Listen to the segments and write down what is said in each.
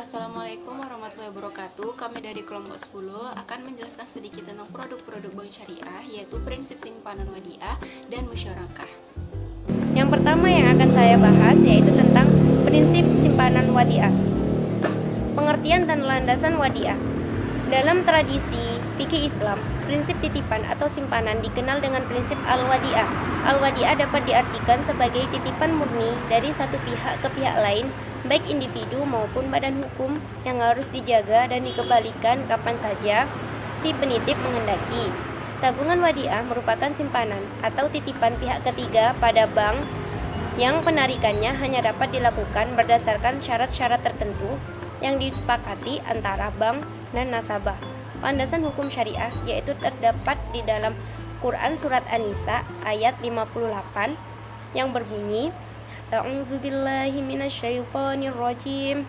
Assalamualaikum warahmatullahi wabarakatuh. Kami dari kelompok 10 akan menjelaskan sedikit tentang produk-produk bank syariah, yaitu prinsip simpanan wadiah dan musyarakah. Yang pertama yang akan saya bahas yaitu tentang prinsip simpanan wadiah. Pengertian dan landasan wadiah. Dalam tradisi fikih Islam, prinsip titipan atau simpanan dikenal dengan prinsip al-wadiah. Al-wadiah dapat diartikan sebagai titipan murni dari satu pihak ke pihak lain, baik individu maupun badan hukum, yang harus dijaga dan dikembalikan kapan saja si penitip menghendaki. Tabungan wadiah merupakan simpanan atau titipan pihak ketiga pada bank yang penarikannya hanya dapat dilakukan berdasarkan syarat-syarat tertentu yang disepakati antara bank dan nasabah. Landasan hukum syariah yaitu terdapat di dalam Quran surat An-Nisa ayat 58 yang berbunyi, A'udzubillahi minasyaitonirrajim.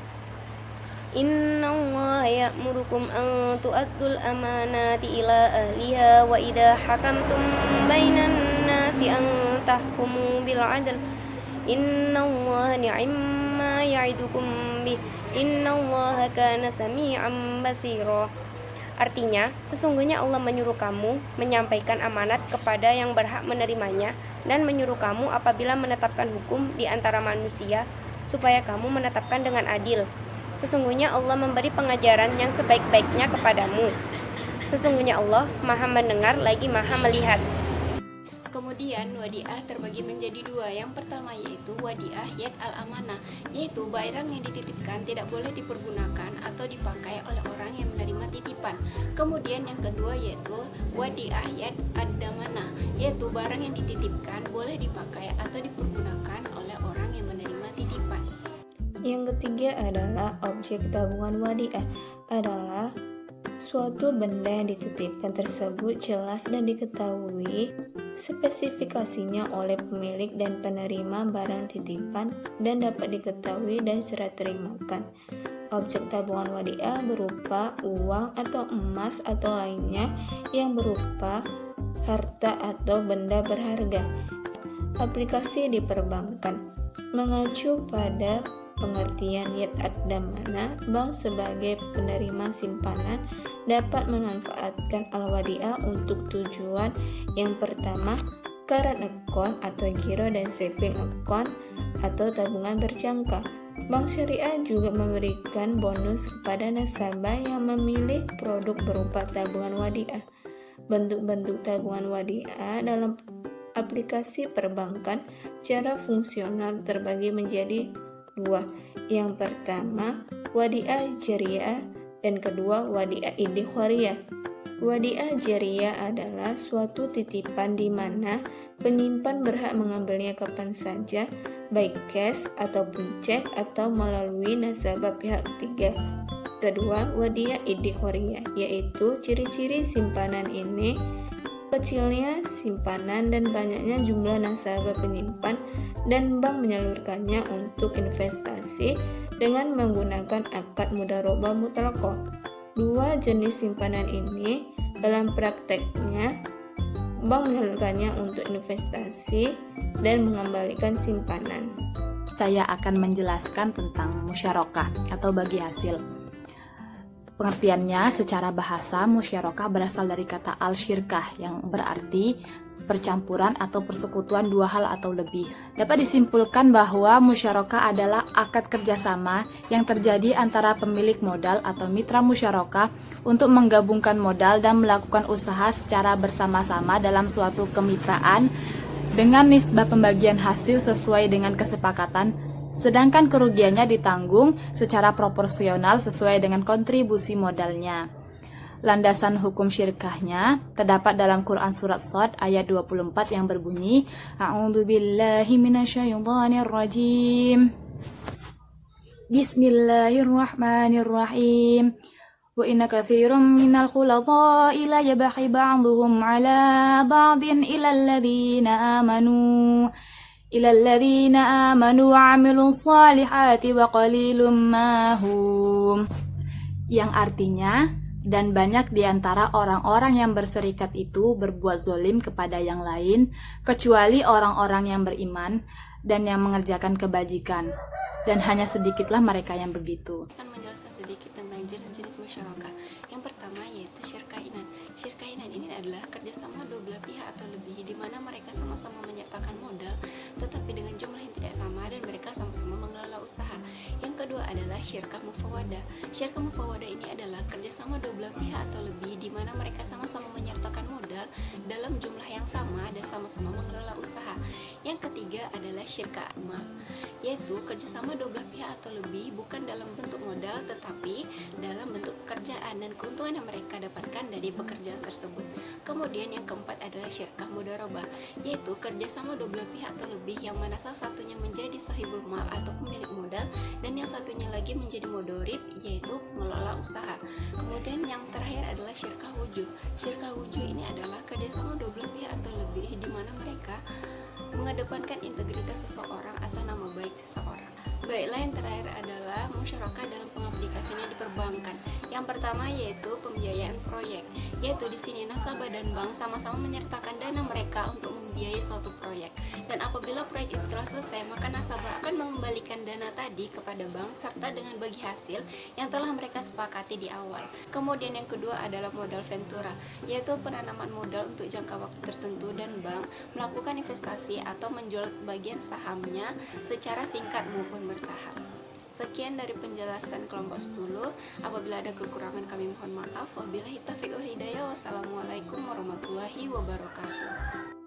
Innallaha ya'murukum an tu'addul amanati ila ahliha wa idza hakamtum bainan nasi an tahkumu bil 'adl. Innallaha ni'ma ya'idukum bih. Innallaha kana sami'an basira. Artinya, sesungguhnya Allah menyuruh kamu menyampaikan amanat kepada yang berhak menerimanya dan menyuruh kamu apabila menetapkan hukum di antara manusia supaya kamu menetapkan dengan adil. Sesungguhnya Allah memberi pengajaran yang sebaik-baiknya kepadamu. Sesungguhnya Allah Maha mendengar lagi Maha melihat. Kemudian wadiah terbagi menjadi dua. Yang pertama yaitu wadiah yad al-amanah, yaitu barang yang dititipkan tidak boleh dipergunakan atau dipakai oleh orang yang menerima titipan. Kemudian yang kedua yaitu wadiah yad ad-damanah, yaitu barang yang dititipkan boleh dipakai atau dipergunakan oleh orang yang menerima titipan. Yang ketiga adalah objek tabungan wadiah adalah suatu benda yang dititipkan tersebut jelas dan diketahui spesifikasinya oleh pemilik dan penerima barang titipan dan dapat diketahui dan serah terimakan. Objek tabungan wadiah berupa uang atau emas atau lainnya yang berupa harta atau benda berharga. Aplikasi di perbankan mengacu pada pengertian yad ad-damanah, bank sebagai penerima simpanan dapat memanfaatkan al-wadiah untuk tujuan yang pertama, current account atau giro dan saving account atau tabungan berjangka. Bank syariah juga memberikan bonus kepada nasabah yang memilih produk berupa tabungan wadiah. Bentuk-bentuk tabungan wadiah dalam aplikasi perbankan secara fungsional terbagi menjadi dua. Yang pertama, wadiah jariyah dan kedua, wadiah idkhariyah. Wadiah jariyah adalah suatu titipan di mana penyimpan berhak mengambilnya kapan saja, baik cash ataupun cek atau melalui nasabah pihak ketiga. Kedua, wadiah idkhariyah, yaitu ciri-ciri simpanan ini kecilnya simpanan dan banyaknya jumlah nasabah penyimpan dan bank menyalurkannya untuk investasi dengan menggunakan akad mudharabah mutlaqah. Dua jenis simpanan ini dalam prakteknya bank menyalurkannya untuk investasi dan mengembalikan simpanan. Saya akan menjelaskan tentang musyarakah atau bagi hasil. Pengertiannya secara bahasa, musyarakah berasal dari kata al-syirkah yang berarti percampuran atau persekutuan dua hal atau lebih. Dapat disimpulkan bahwa musyarakah adalah akad kerjasama yang terjadi antara pemilik modal atau mitra musyarakah untuk menggabungkan modal dan melakukan usaha secara bersama-sama dalam suatu kemitraan dengan nisbah pembagian hasil sesuai dengan kesepakatan, sedangkan kerugiannya ditanggung secara proporsional sesuai dengan kontribusi modalnya. Landasan hukum syirkahnya terdapat dalam Quran surat Shad ayat 24 yang berbunyi, A'udzubillahi minasyaitonirrajim. Bismillahirrahmanirrahim. Wa inna katsiran minal khulata'i la yabghi ba'dhum 'ala ba'din ilal ladzina amanu wa 'amilus shalihati wa qalilum ma hum. Yang artinya, dan banyak di antara orang-orang yang berserikat itu berbuat zolim kepada yang lain, kecuali orang-orang yang beriman dan yang mengerjakan kebajikan. Dan hanya sedikitlah mereka yang begitu. Akan menjelaskan kedua adalah syirkah mufawadah. Syirkah mufawadah ini adalah kerjasama dua belah pihak atau lebih di mana mereka sama-sama menyertakan modal dalam jumlah yang sama dan sama-sama mengelola usaha. Yang ketiga adalah syirkah amal, yaitu kerjasama dua belah pihak atau lebih bukan dalam bentuk modal tetapi dalam bentuk pekerjaan dan keuntungan yang mereka dapatkan dari pekerjaan tersebut. Kemudian yang keempat adalah syirkah mudharabah, yaitu kerjasama dua belah pihak atau lebih yang mana salah satunya menjadi sahibul mal atau pemilik modal dan yang satunya lagi menjadi mudharib, yaitu pengelola usaha. Kemudian yang terakhir adalah syirkah wujuh. Syirkah wujuh ini adalah kerjasama dua belah pihak atau lebih di mana mereka mengedepankan integritas seseorang atau nama baik seseorang. Baiklah, yang terakhir adalah musyarakah dalam pengaplikasiannya di perbankan. Yang pertama yaitu pembiayaan proyek, yaitu di sini nasabah dan bank sama-sama menyertakan dana mereka untuk membiayai suatu proyek. Dan apabila proyek itu telah selesai, maka nasabah akan mengembalikan dana tadi kepada bank serta dengan bagi hasil yang telah mereka sepakati di awal. Kemudian yang kedua adalah modal ventura, yaitu penanaman modal untuk jangka waktu tertentu dan bank melakukan investasi atau menjual bagian sahamnya secara singkat maupun bertahap. Sekian dari penjelasan kelompok 10. Apabila ada kekurangan kami mohon maaf. Wabillahi taufiq wal hidayah. Wassalamualaikum warahmatullahi wabarakatuh.